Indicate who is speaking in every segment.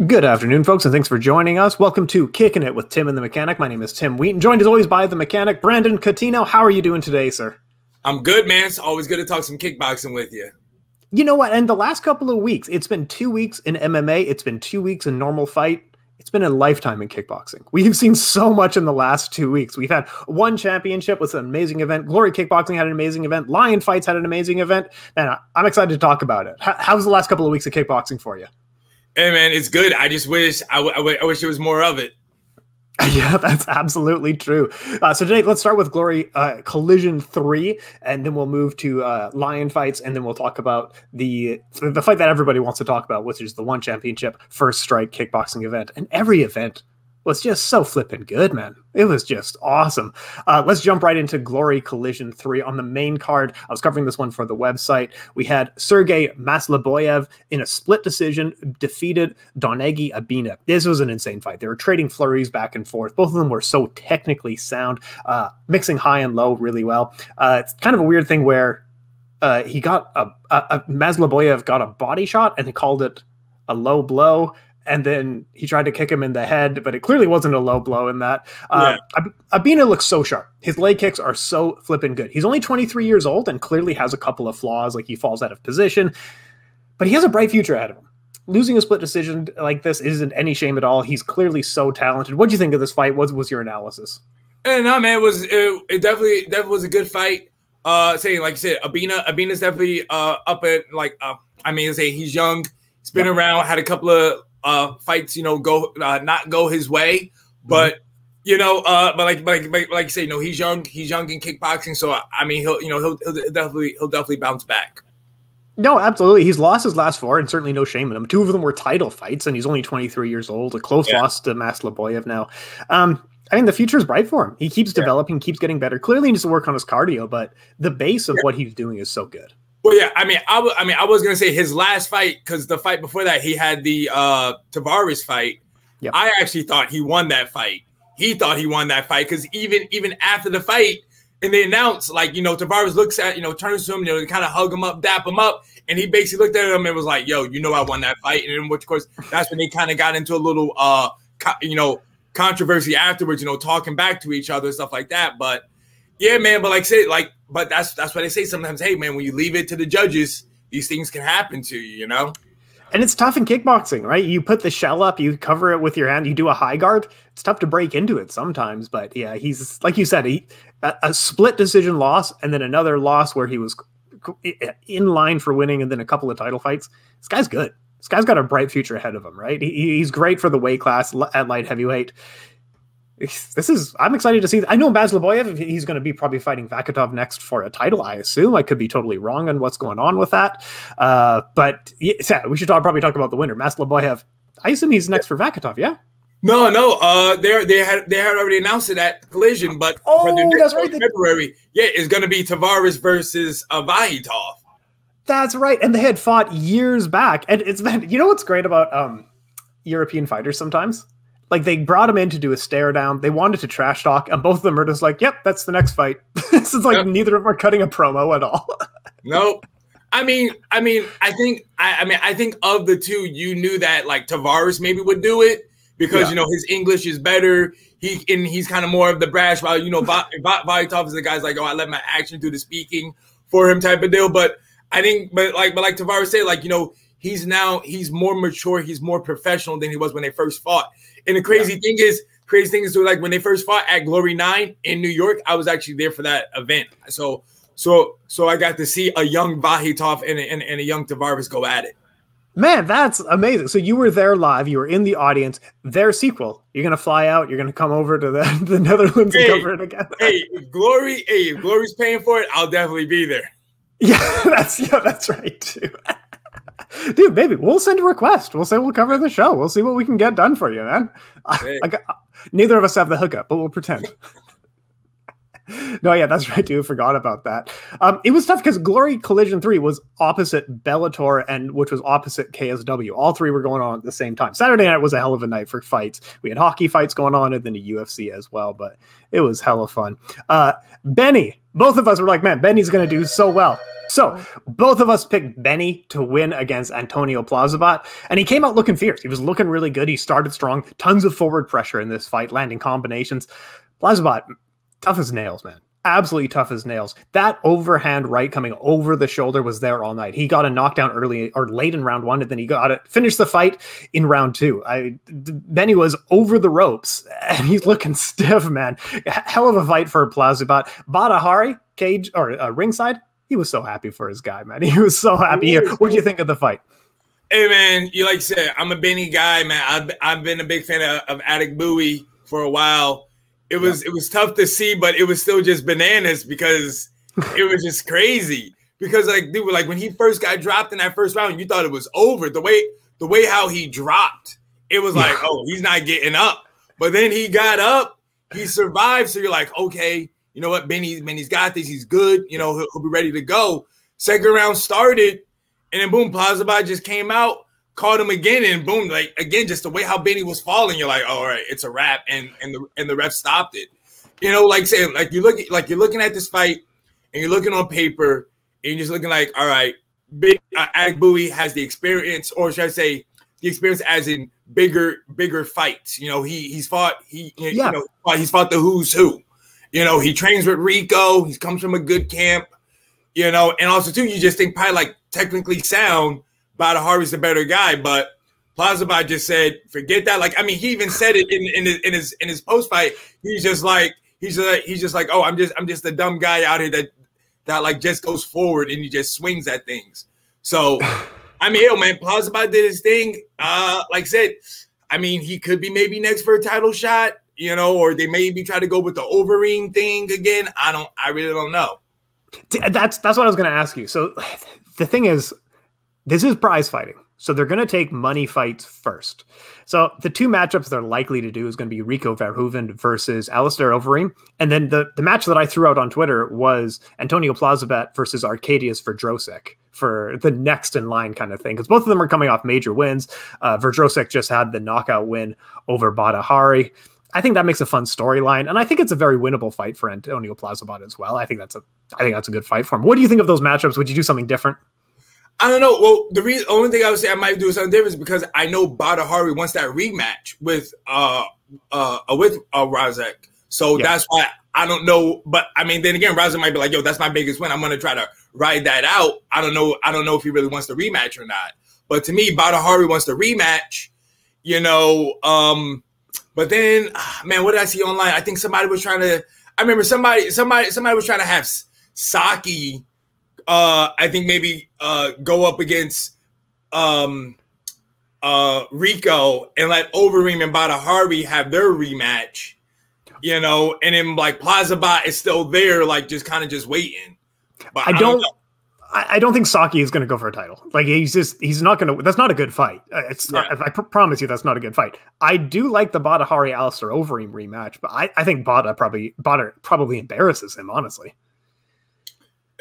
Speaker 1: Good afternoon, folks, and thanks for joining us. Welcome to Kickin' It with Tim and the Mechanic. My name is Tim Wheaton, joined as always by the Mechanic, Brandon Catino. How are you doing today, sir?
Speaker 2: I'm good, man. It's always good to talk some kickboxing with you.
Speaker 1: You know what? And the last couple of weeks, it's been 2 weeks in MMA. It's been 2 weeks in normal fight. It's been a lifetime in kickboxing. We've seen so much in the last 2 weeks. We've had one championship with an amazing event. Glory Kickboxing had an amazing event. Lion Fights had an amazing event. And I'm excited to talk about it. How's the last couple of weeks of kickboxing for you?
Speaker 2: Hey, man, it's good. I just wish I wish there was more of it.
Speaker 1: Yeah, that's absolutely true. So today, let's start with Glory Collision 3, and then we'll move to Lion Fights, and then we'll talk about the fight that everybody wants to talk about, which is the One Championship First Strike kickboxing event. And every event was just so flipping good, man. It was just awesome. Let's jump right into Glory Collision 3. On the main card, I was covering this one for the website. We had Sergey Masleboyev in a split decision defeated Donegi Abina. This was an insane fight. They were trading flurries back and forth. Both of them were so technically sound, mixing high and low really well. It's kind of a weird thing where he got Masleboyev got a body shot and he called it a low blow. And then he tried to kick him in the head, but it clearly wasn't a low blow in that. Abina looks so sharp. His leg kicks are so flipping good. He's only 23 years old and clearly has a couple of flaws, like he falls out of position. But he has a bright future ahead of him. Losing a split decision like this isn't any shame at all. He's clearly so talented. What do you think of this fight? What was your analysis?
Speaker 2: No, man, it definitely was a good fight. Saying like you said, Abina's definitely up at he's young. He's been around, had a couple of fights, not go his way, but like you say, he's young in kickboxing, so I mean he'll definitely bounce back.
Speaker 1: No, absolutely. He's lost his last 4, and certainly no shame in him. 2 of them were title fights, and he's only 23 years old. A close loss to Masleboyev now. I mean, the future is bright for him. He keeps developing, keeps getting better. Clearly, he needs to work on his cardio, but the base of what he's doing is so good.
Speaker 2: Well, yeah, I was gonna say his last fight, because the fight before that he had the Tavares fight. Yep. I actually thought he won that fight. He thought he won that fight because even after the fight, and they announced, Tavares looks at, turns to him, kind of hug him up, dap him up, and he basically looked at him and was like, "Yo, I won that fight." And then, of course, that's when they kind of got into a little controversy afterwards, talking back to each other and stuff like that. But yeah, man, but but that's why they say sometimes, hey, man, when you leave it to the judges, these things can happen to you,
Speaker 1: And it's tough in kickboxing, right? You put the shell up, you cover it with your hand, you do a high guard. It's tough to break into it sometimes, but yeah, he's, like you said, a split decision loss and then another loss where he was in line for winning and then a couple of title fights. This guy's good. This guy's got a bright future ahead of him, right? He's great for the weight class at light heavyweight. I'm excited to see. I know Masleboyev, he's going to be probably fighting Vakitov next for a title, I assume. I could be totally wrong on what's going on with that. But yeah, we should probably talk about the winner. Masleboyev, I assume he's next for Vakitov, yeah?
Speaker 2: No. They had already announced it at Collision, but for the next February, it's going to be Tavares versus Vakitov.
Speaker 1: That's right. And they had fought years back. And it's been, what's great about European fighters sometimes? Like, they brought him in to do a stare down. They wanted to trash talk, and both of them are just like, "Yep, that's the next fight." It's like neither of them are cutting a promo at all.
Speaker 2: Nope. I think of the two, you knew that like Tavares maybe would do it because his English is better. He's kind of more of the brash. While Vakitov is the guy's like, "Oh, I let my action do the speaking for him" type of deal. But I think, but like Tavares said, he's more mature, he's more professional than he was when they first fought. And the crazy thing is, like when they first fought at Glory 9 in New York, I was actually there for that event. So I got to see a young Vakitov and a young Tavares go at it.
Speaker 1: Man, that's amazing. So you were there live, you were in the audience. Their sequel, you're going to fly out, you're going to come over to the Netherlands and cover it again.
Speaker 2: If Glory's paying for it, I'll definitely be there.
Speaker 1: Yeah, that's right too. Dude, maybe we'll send a request. We'll say we'll cover the show. We'll see what we can get done for you, man. Hey. Neither of us have the hookup, but we'll pretend. No, yeah, that's right, too. Forgot about that. It was tough because Glory Collision 3 was opposite Bellator, and which was opposite KSW. All 3 were going on at the same time. Saturday night was a hell of a night for fights. We had hockey fights going on and then a UFC as well, but it was hella fun. Benny, both of us were like, man, Benny's going to do so well. So both of us picked Benny to win against Antonio Plazibat, and he came out looking fierce. He was looking really good. He started strong, tons of forward pressure in this fight, landing combinations. Plazibat, tough as nails, man. Absolutely tough as nails. That overhand right coming over the shoulder was there all night. He got a knockdown early or late in round 1, and then he got it, finished the fight in round 2. Benny was over the ropes, and he's looking stiff, man. Hell of a fight for Plazibat. Badr Hari, cage or ringside, he was so happy for his guy, man. He was so happy. What do you think of the fight?
Speaker 2: Hey, man, you like you said, I'm a Benny guy, man. I've been a big fan of Attic Bowie for a while. It was tough to see, but it was still just bananas because it was just crazy. Because like, dude, like when he first got dropped in that first round, you thought it was over. The way how he dropped, it was like, oh, he's not getting up. But then he got up, he survived. So you're like, okay, you know what, Benny's got this. He's good. You know, he'll be ready to go. Second round started, and then boom, Plazibat just came out, caught him again, and boom, like again, just the way how Benny was falling, you're like, oh, all right, it's a wrap, and the ref stopped it. You know, like saying, like you're looking at this fight, and you're looking on paper, and you're just looking like, all right, Attic Bowie has the experience, or should I say, the experience as in bigger fights. You know, he's fought he's fought the who's who. You know, he trains with Rico. He comes from a good camp. You know, and also too, you just think probably like technically sound. Badr Hari's the better guy, but Plazibat just said, "Forget that." Like, I mean, he even said it in his post fight. He's just like, "Oh, I'm just a dumb guy out here that like just goes forward and he just swings at things." So, I mean, yo, man, Plazibat did his thing. Like I said, I mean, he could be maybe next for a title shot, you know, or they maybe try to go with the Overeem thing again. I really don't know.
Speaker 1: That's what I was going to ask you. So the thing is, this is prize fighting. So they're going to take money fights first. So the two matchups they're likely to do is going to be Rico Verhoeven versus Alistair Overeem. And then the match that I threw out on Twitter was Antonio Plazibat versus Arkadiusz Verdrosek for the next in line kind of thing. Because both of them are coming off major wins. Verdrosek just had the knockout win over Badr Hari. I think that makes a fun storyline, and I think it's a very winnable fight for Antonio Plazibat as well. I think that's a good fight for him. What do you think of those matchups? Would you do something different?
Speaker 2: I don't know. Well, the only thing I would say I might do something different is because I know Badr Hari wants that rematch with Razak. So that's why I don't know. But I mean, then again, Razak might be like, "Yo, that's my biggest win. I'm going to try to ride that out." I don't know if he really wants the rematch or not. But to me, Badr Hari wants the rematch. You know. But then, man, what did I see online? I think somebody was trying to. I remember somebody was trying to have Saki. I think maybe go up against Rico and let Overeem and Badr Hari have their rematch. You know, and then like Plazibat is still there, like just waiting. But I don't think Saki is going to go for a title. Like he's not going to. That's not a good fight. I promise you, that's not a good fight. I do like the Badr Hari Alistair Overeem rematch, but I think Badr probably embarrasses him, honestly.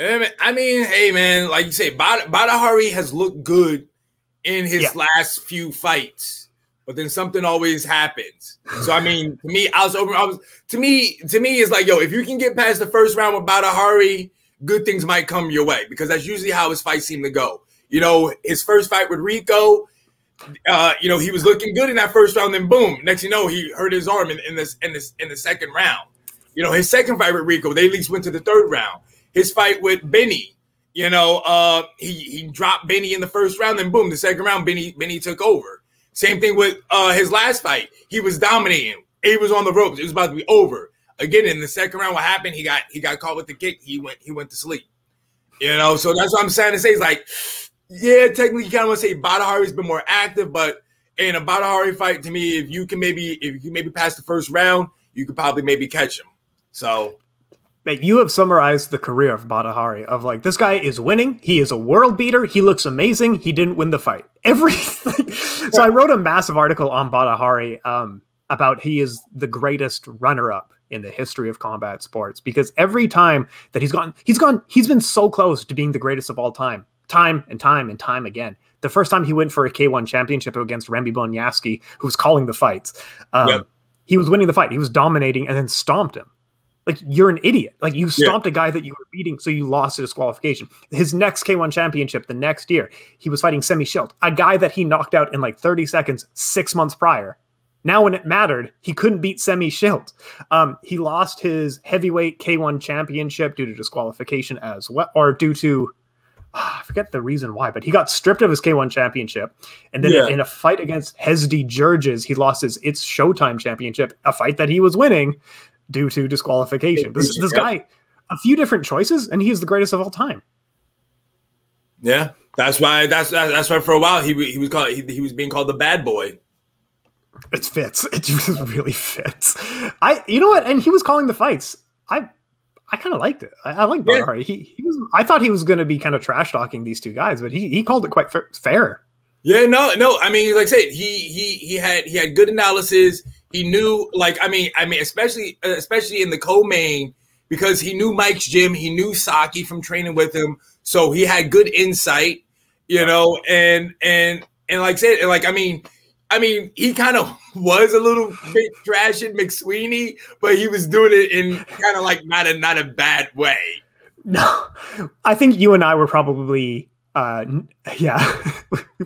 Speaker 2: I mean, hey man, like you say, Badr Hari has looked good in his last few fights, but then something always happens. So I mean, to me, to me, it's like, yo, if you can get past the first round with Badr Hari, good things might come your way, because that's usually how his fights seem to go. You know, his first fight with Rico, you know, he was looking good in that first round, then boom, next you know, he hurt his arm in the second round. You know, his second fight with Rico, they at least went to the third round. His fight with Benny, you know, he dropped Benny in the first round, then boom, the second round, Benny took over. Same thing with his last fight. He was dominating. He was on the ropes. It was about to be over. Again, in the second round, what happened? He got caught with the kick. He went to sleep. You know, so that's what I'm saying to say. It's like, yeah, technically you kind of want to say Badr Hari's been more active, but in a Badr Hari fight, to me, if you can maybe pass the first round, you could probably maybe catch him. So.
Speaker 1: You have summarized the career of Badr Hari of like, this guy is winning. He is a world beater. He looks amazing. He didn't win the fight. Everything. So I wrote a massive article on Badr Hari about he is the greatest runner-up in the history of combat sports, because every time that he's been so close to being the greatest of all time and time again. The first time he went for a K1 championship against Remy Bonyaski, who was calling the fights. He was winning the fight. He was dominating and then stomped him. like you're an idiot. Like you stopped a guy that you were beating, so you lost a disqualification. His next K1 championship the next year, he was fighting Semi Schilt, a guy that he knocked out in like 30 seconds 6 months prior. Now, when it mattered, he couldn't beat Semi Schilt. He lost his heavyweight K1 championship due to disqualification as well, or due to I forget the reason why, but he got stripped of his K1 championship. And then in a fight against Hesdy Georges, he lost his It's Showtime championship, a fight that he was winning due to disqualification. This guy, a few different choices, and he is the greatest of all time.
Speaker 2: Yeah, that's why for a while he was being called the bad boy.
Speaker 1: It fits. It just really fits. You know what? And he was calling the fights. I kind of liked it. I like Badr Hari. He was. I thought he was going to be kind of trash talking these two guys, but he called it quite fair.
Speaker 2: Yeah, no. I mean, like I said, he had good analysis. He knew, like, I mean, especially in the co-main, because he knew Mike's gym. He knew Saki from training with him, so he had good insight, you know. And like I said, like I mean, he kind of was a little bit trashing McSweeney, but he was doing it in kind of like not a bad way.
Speaker 1: No, I think you and I were probably,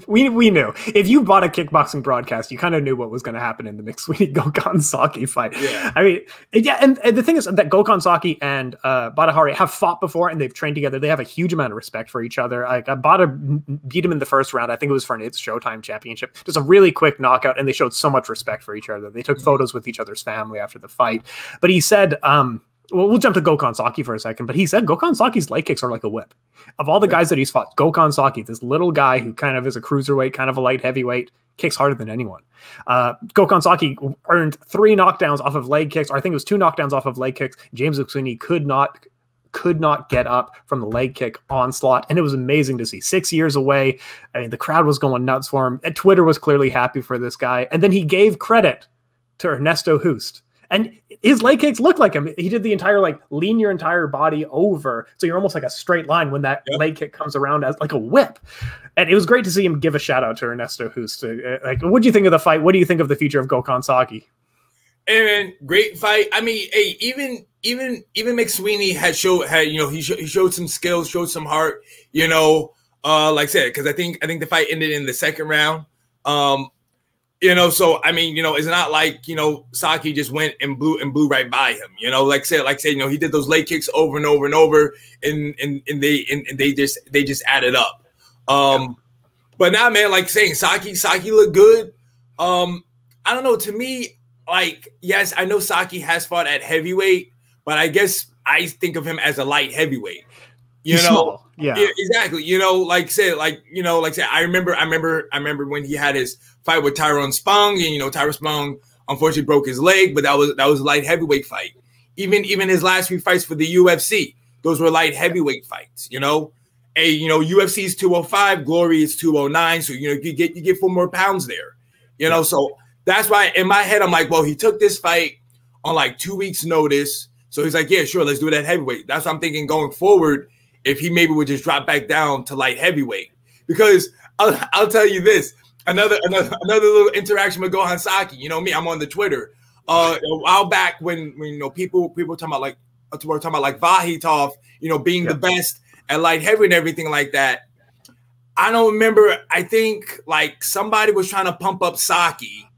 Speaker 1: we knew. If you bought a kickboxing broadcast, you kind of knew what was going to happen in the McSweeney Gokhan Saki fight. Yeah. I mean, and the thing is that Gokhan Saki and Badr Hari have fought before, and they've trained together. They have a huge amount of respect for each other. Like Badr beat him in the first round. I think it was for an It's Showtime championship. Just a really quick knockout, and they showed so much respect for each other. They took photos with each other's family after the fight. But he said, well, we'll jump to Gokhan Saki for a second, but he said Gokhan Saki's leg kicks are like a whip. Of all the guys that he's fought, Gokhan Saki, this little guy who kind of is a cruiserweight, kind of a light heavyweight, kicks harder than anyone. Gokhan Saki earned 3 knockdowns off of leg kicks, or I think it was 2 knockdowns off of leg kicks. James McSweeney could not get up from the leg kick onslaught, and it was amazing to see. 6 years away, I mean, the crowd was going nuts for him, and Twitter was clearly happy for this guy. And then he gave credit to Ernesto Hoost. And his leg kicks look like him. He did the entire, like, lean your entire body over, so you're almost like a straight line when that leg kick comes around as like a whip. And it was great to see him give a shout out to Ernesto Hoost. Like, what do you think of the fight? What do you think of the future of Gokhan Saki?
Speaker 2: And great fight. I mean, hey, even McSweeney he showed some skills, showed some heart. You know, like I said, because I think the fight ended in the second round. You know, so I mean, you know, it's not like, you know, Saki just went and blew right by him. You know, like I said, you know, he did those leg kicks over and over and over, and they just added up. But now, man, like saying Saki looked good. I don't know. To me, like, yes, I know Saki has fought at heavyweight, but I guess I think of him as a light heavyweight. You know,
Speaker 1: small. Yeah,
Speaker 2: exactly. You know, like say, I remember when he had his fight with Tyrone Spong, and you know, Tyrone Spong unfortunately broke his leg, but that was a light heavyweight fight. Even his last 3 fights for the UFC, those were light heavyweight fights. You know, UFC is 205, Glory is 209, so you know you get 4 more pounds there. You know, so that's why in my head I'm like, well, he took this fight on like 2 weeks' notice, so he's like, yeah, sure, let's do it at heavyweight. That's what I'm thinking going forward. If he maybe would just drop back down to light heavyweight, because I'll tell you this, another little interaction with Gokhan Saki. You know me, I'm on the Twitter. A while back when you know people were talking about like Vahitov, you know, being the best at light heavyweight and everything like that. I don't remember. I think like somebody was trying to pump up Saki,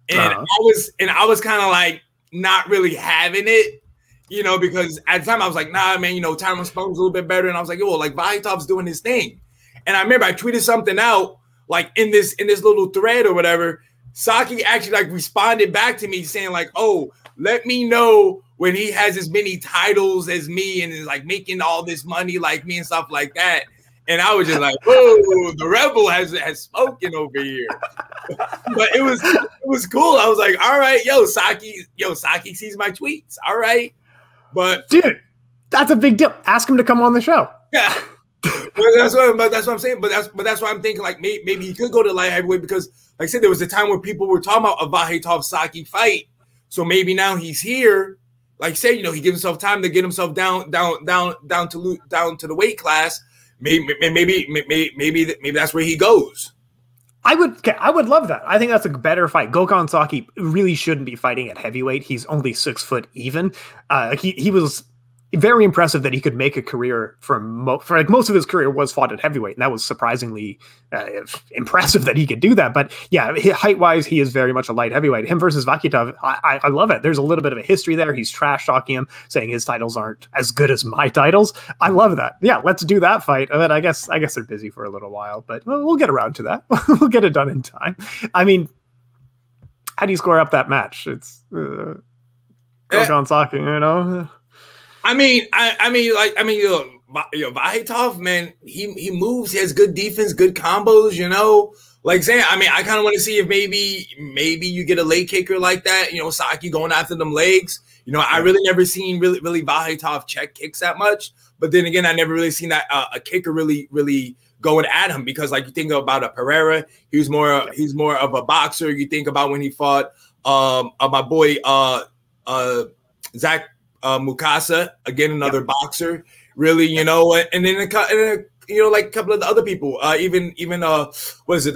Speaker 2: and I was kind of like not really having it. You know, because at the time I was like, nah, man, you know, Tyrone Spong's a little bit better. And I was like, yo, like Vahitov's doing his thing. And I remember I tweeted something out like in this little thread or whatever. Saki actually like responded back to me saying like, oh, let me know when he has as many titles as me and is like making all this money like me and stuff like that. And I was just like, whoa, the rebel has spoken over here. But it was cool. I was like, all right, Saki sees my tweets. All right. But
Speaker 1: dude, that's a big deal. Ask him to come on the show.
Speaker 2: Yeah, that's what I'm saying. But that's why I'm thinking like maybe he could go to light heavyweight, because like I said, there was a time where people were talking about a Vahitov Saki fight. So maybe now he's here. Like I said, you know, he gives himself time to get himself down to the weight class. Maybe that's where he goes.
Speaker 1: I would love that. I think that's a better fight. Gokhan Saki really shouldn't be fighting at heavyweight. He's only 6 foot even. He was very impressive that he could make a career for like most of his career was fought at heavyweight, and that was surprisingly impressive that he could do that. But yeah, height wise, he is very much a light heavyweight. Him versus Vakitov, I love it. There's a little bit of a history there. He's trash talking him, saying his titles aren't as good as my titles. I love that. Yeah, let's do that fight. And then I guess they're busy for a little while, but we'll get around to that. We'll get it done in time. I mean, how do you square up that match? It's Gokhan Saki, you know.
Speaker 2: I mean, Vahytov, man, he moves. He has good defense, good combos. You know, like saying, I mean, I kind of want to see if maybe you get a leg kicker like that. You know, Saki going after them legs. You know, I really never seen really Vahytov check kicks that much. But then again, I never really seen that a kicker really going at him, because like you think about a Pereira, he's more of a boxer. You think about when he fought my boy Zach Mukasa, again another boxer, really, you know, and then you know, like a couple of the other people, even what is it?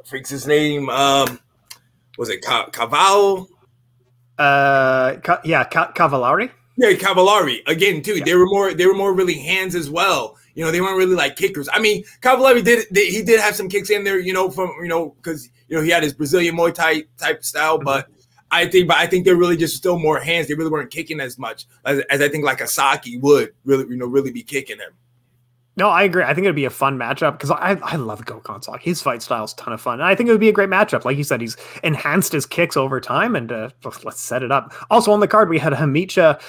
Speaker 2: Freaks his name. Was it Cavallo?
Speaker 1: Cavallari.
Speaker 2: Yeah, Cavallari again too. Yeah. They were more really hands as well. You know, they weren't really like kickers. I mean, Cavallari did have some kicks in there, you know, because you know he had his Brazilian Muay Thai type style, but I think they're really just still more hands. They really weren't kicking as much as I think like a Saki would really be kicking him.
Speaker 1: No, I agree. I think it'd be a fun matchup because I love Gokhan Saki. His fight style is a ton of fun. And I think it would be a great matchup. Like you said, he's enhanced his kicks over time, and let's set it up. Also on the card, we had Hamicha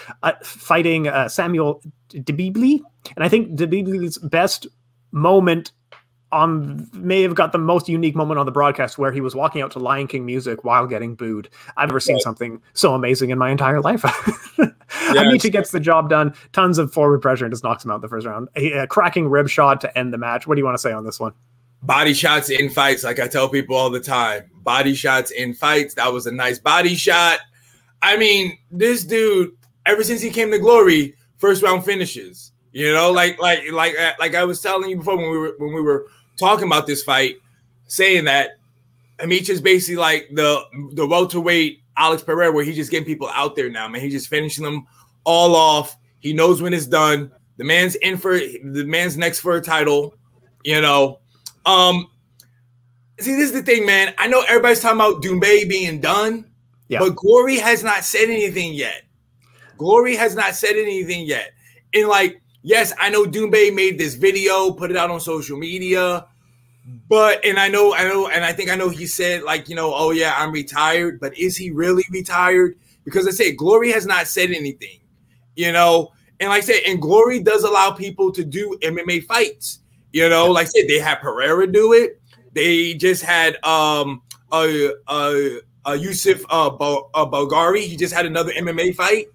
Speaker 1: fighting Samuel Dibibli. And I think Dibibli's best moment may have got the most unique moment on the broadcast, where he was walking out to Lion King music while getting booed. I've never seen something so amazing in my entire life. Hamicha gets the job done, tons of forward pressure, and just knocks him out in the first round. A cracking rib shot to end the match. What do you want to say on this one?
Speaker 2: Body shots in fights, like I tell people all the time. Body shots in fights. That was a nice body shot. I mean, this dude, ever since he came to Glory, first round finishes. You know, like I was telling you before when we were talking about this fight, saying that Hamicha is basically like the welterweight Alex Pereira, where he's just getting people out there now, man. He's just finishing them all off. He knows when it's done. The man's next for a title, you know. See, this is the thing, man. I know everybody's talking about Doumbé being done, but Glory has not said anything yet. And like, yes, I know Doumbé made this video, put it out on social media, and I think I know he said, like, you know, oh yeah, I'm retired, but is he really retired? Because I say Glory has not said anything, you know, and like I said, and Glory does allow people to do MMA fights, you know, like I said, they had Pereira do it. They just had Yusuf Bulgari. He just had another MMA fight,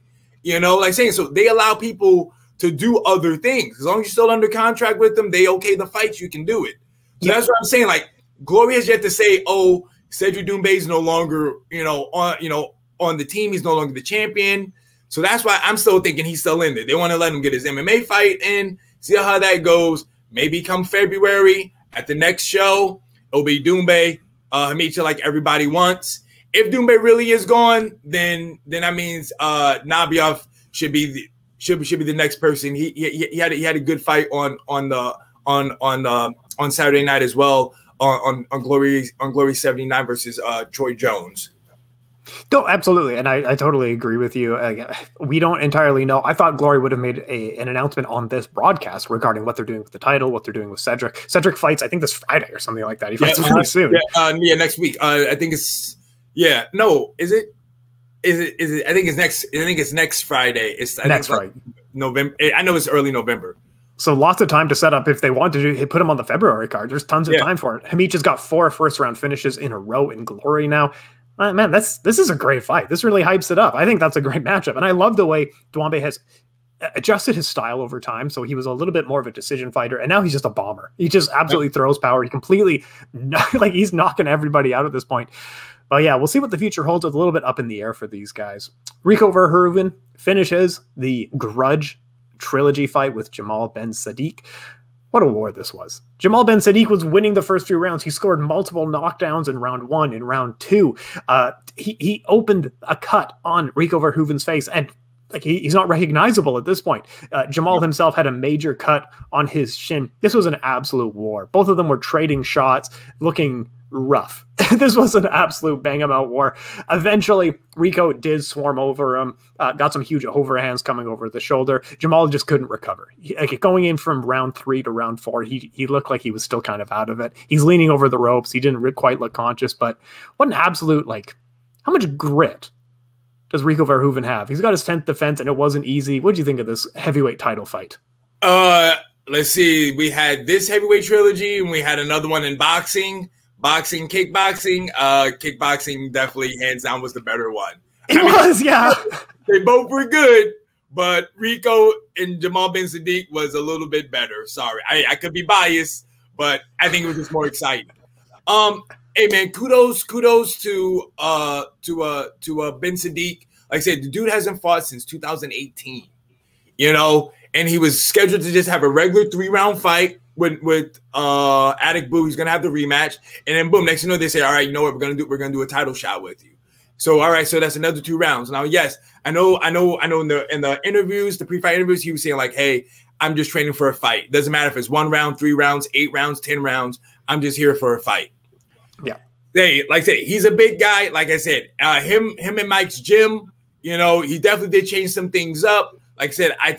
Speaker 2: you know, like saying, so they allow people to do other things. As long as you're still under contract with them, they okay the fights, you can do it. So that's what I'm saying. Like, Glory has yet to say, oh, Cedric Doumbé is no longer, on the team. He's no longer the champion. So that's why I'm still thinking he's still in there. They want to let him get his MMA fight in, see how that goes. Maybe come February at the next show, it'll be Doumbé, Hamicha, like everybody wants. If Doumbé really is gone, then that means Nabiov should be the next person. He had a good fight on Saturday night as well on Glory 79 versus Troy Jones.
Speaker 1: No, absolutely, and I totally agree with you. We don't entirely know. I thought Glory would have made an announcement on this broadcast regarding what they're doing with the title, what they're doing with Cedric. Cedric fights, I think, this Friday or something like that. He fights really soon.
Speaker 2: Next week. I think it's no. Is it? I think it's next Friday. Next Friday, November. I know it's early November.
Speaker 1: So lots of time to set up if they want to put him on the February card. There's tons of time for it. Hamicha's got 4 first-round finishes in a row in Glory now. Man, this is a great fight. This really hypes it up. I think that's a great matchup. And I love the way Doumbé has adjusted his style over time. So he was a little bit more of a decision fighter, and now he's just a bomber. He just absolutely throws power. He completely, like, he's knocking everybody out at this point. But yeah, we'll see what the future holds. It's a little bit up in the air for these guys. Rico Verhoeven finishes the Grudge trilogy fight with Jamal Ben Saddik. What a war this was. Jamal Ben Saddik was winning the first few rounds. He scored multiple knockdowns in round 1, in round 2. He opened a cut on Rico Verhoeven's face, and like he's not recognizable at this point. Jamal himself had a major cut on his shin. This was an absolute war. Both of them were trading shots, looking rough. This was an absolute bang-em-out war. Eventually, Rico did swarm over him, got some huge overhands coming over the shoulder. Jamal just couldn't recover. Going in from round 3 to round 4, he looked like he was still kind of out of it. He's leaning over the ropes. He didn't quite look conscious, but what an absolute, like, how much grit does Rico Verhoeven have? He's got his 10th defense, and it wasn't easy. What do you think of this heavyweight title fight?
Speaker 2: Let's see. We had this heavyweight trilogy, and we had another one in boxing. Boxing, kickboxing. Kickboxing definitely, hands down, was the better one.
Speaker 1: It was, yeah.
Speaker 2: They both were good, but Rico and Jamal Ben Saddik was a little bit better. Sorry, I could be biased, but I think it was just more exciting. Hey man, kudos to Ben Saddik. Like I said, the dude hasn't fought since 2018. You know, and he was scheduled to just have a regular 3-round fight with Attic Boo. He's gonna have the rematch, and then boom, next thing you know, they say, all right, you know what we're gonna do a title shot with you. So all right, so that's another 2 rounds. Now, yes, I know in the interviews, the pre-fight interviews, he was saying like, hey, I'm just training for a fight. Doesn't matter if it's 1 round, 3 rounds, 8 rounds, 10 rounds. I'm just here for a fight.
Speaker 1: Yeah.
Speaker 2: Hey, like I said, he's a big guy. Like I said, him and Mike's gym, you know, he definitely did change some things up. Like I said, I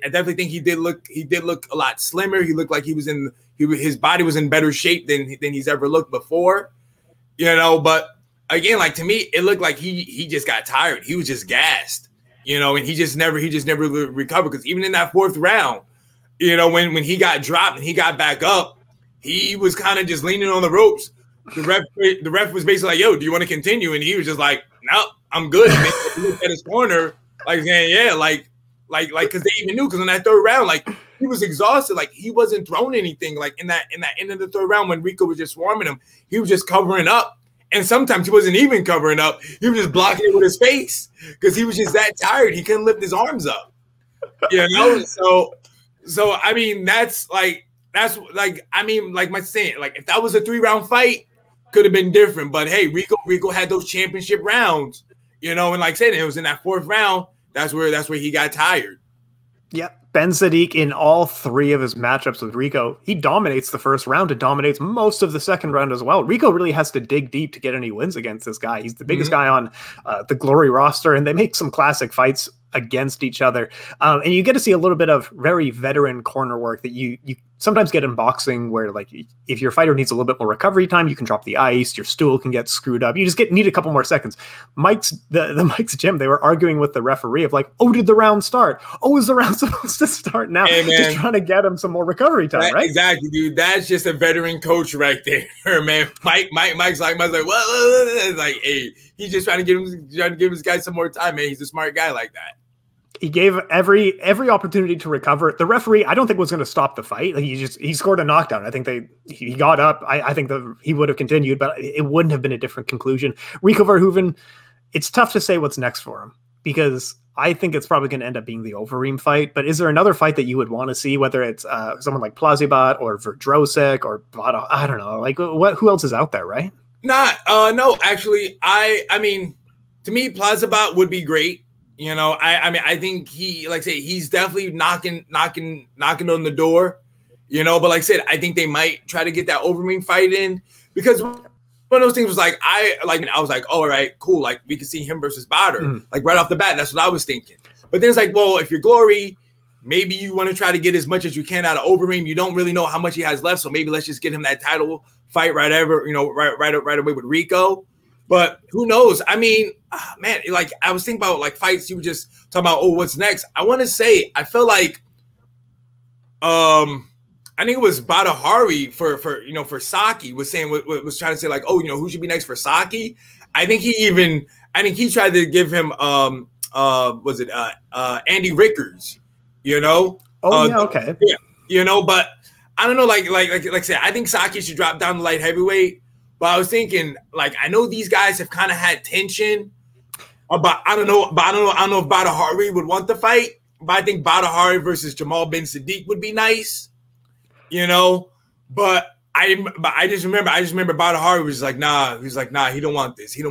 Speaker 2: definitely think he did look a lot slimmer. He looked like his body was in better shape than he's ever looked before. You know, but again, like to me, it looked like he just got tired. He was just gassed, you know, and he just never recovered, because even in that 4th round, you know, when he got dropped and he got back up, he was kind of just leaning on the ropes. The ref was basically like, yo, do you want to continue? And he was just like, no, I'm good. And he looked at his corner, like saying, yeah, like, because they even knew, because in that 3rd round, like, he was exhausted. Like, he wasn't throwing anything. Like, in that end of the 3rd round, when Rico was just swarming him, he was just covering up. And sometimes he wasn't even covering up. He was just blocking it with his face, because he was just that tired. He couldn't lift his arms up. You know? So I mean, I mean, like my saying, like, if that was a 3-round fight, could have been different. But hey, Rico had those championship rounds, you know, and like I said, it was in that 4th round. That's where he got tired.
Speaker 1: Yeah. Ben Saddik, in all 3 of his matchups with Rico, he dominates the 1st round and dominates most of the 2nd round as well. Rico really has to dig deep to get any wins against this guy. He's the biggest guy on the Glory roster, and they make some classic fights against each other. And you get to see a little bit of very veteran corner work that you sometimes get in boxing, where like if your fighter needs a little bit more recovery time, you can drop the ice, your stool can get screwed up. You just need a couple more seconds. Mike's gym, they were arguing with the referee of like, oh, did the round start? Oh, is the round supposed to start now?
Speaker 2: Hey,
Speaker 1: just trying to get him some more recovery time, right?
Speaker 2: Exactly, dude. That's just a veteran coach right there, man. Mike's like, what? Like, hey, he's just trying to give his guy some more time, man. He's a smart guy like that.
Speaker 1: He gave every opportunity to recover. The referee, I don't think, was going to stop the fight. Like, he scored a knockdown. I think he got up. I think he would have continued, but it wouldn't have been a different conclusion. Rico Verhoeven, it's tough to say what's next for him, because I think it's probably going to end up being the Overeem fight. But is there another fight that you would want to see, whether it's someone like Plazibat or Verdrosek or Badr? I don't know. Like, who else is out there, right?
Speaker 2: No, actually, I mean, to me, Plazibat would be great. You know, I mean, I think he, like I say, he's definitely knocking on the door, you know, but like I said, I think they might try to get that Overeem fight in, because one of those things was like, I was like, oh, all right, cool. Like, we could see him versus Badr, like right off the bat. That's what I was thinking. But then it's like, well, if you're Glory, maybe you want to try to get as much as you can out of Overeem. You don't really know how much he has left. So maybe let's just get him that title fight right away with Rico. But who knows? I mean, man, like I was thinking about like fights. You were just talking about, oh, what's next? I want to say, I feel like, I think it was Badr Hari for Saki was saying, was trying to say like, oh, you know, who should be next for Saki? I think he tried to give him, Andy Rickers, you know?
Speaker 1: Oh, yeah, okay.
Speaker 2: Yeah, you know, but I don't know, like I said, I think Saki should drop down to light heavyweight. But I was thinking, like, I know these guys have kind of had tension, but I don't know if Badr Hari would want the fight. But I think Badr Hari versus Jamal Ben Saddik would be nice. you know, but I just remember Badr Hari was like, nah, he don't want this, you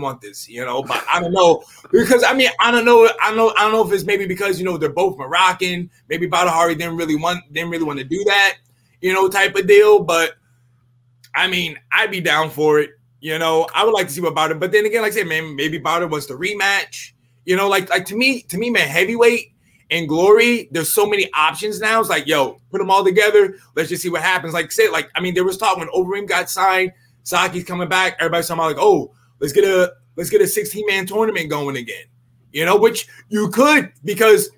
Speaker 2: know. But I don't know, because I don't know if it's maybe because, you know, they're both Moroccan. Maybe Badr Hari didn't really want to do that, you know, type of deal. But I mean, I'd be down for it, you know. I would like to see what Badr, but then again, like I said, man, maybe Badr wants to rematch, you know. Like to me, man, heavyweight and Glory, there's so many options now. It's like, yo, put them all together. Let's just see what happens. Like, say, like, I mean, there was talk when Overeem got signed, Saki's coming back. Everybody's talking about like, oh, let's get a 16-man tournament going again. You know, which you could, because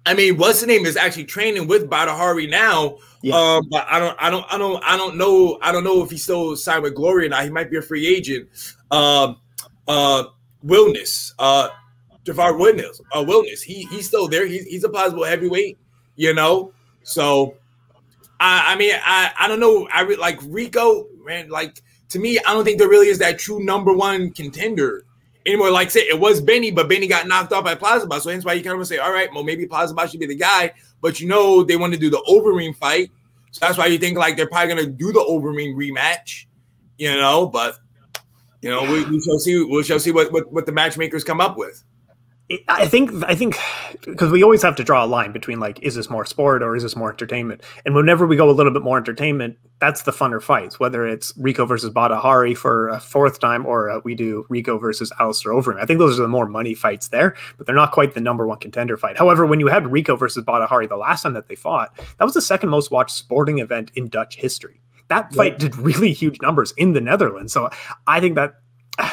Speaker 2: I mean, what's the name is actually training with Badr Hari now. Yeah. But I don't know if he's still signed with Glory or not. He might be a free agent. Wilness. Jafar Wilness, he's still there. He's a possible heavyweight, you know. So, I mean, I don't know. Like Rico, man. Like, to me, I don't think there really is that true #1 contender anymore. Like, say it was Benny, but Benny got knocked off by Plazibat, so hence why you kind of say, all right, well, maybe Plazibat should be the guy. But you know, they want to do the Overeem fight, so that's why you think like they're probably gonna do the Overeem rematch, you know. But you know, we shall see. We shall see what the matchmakers come up with.
Speaker 1: I think because we always have to draw a line between like, is this more sport or is this more entertainment? And whenever we go a little bit more entertainment, that's the funner fights, whether it's Rico versus Badr Hari for a 4th time or we do Rico versus Alistair Overeem. I think those are the more money fights there, but they're not quite the #1 contender fight. However, when you had Rico versus Badr Hari the last time that they fought, that was the 2nd most watched sporting event in Dutch history. That fight did really huge numbers in the Netherlands. So I think that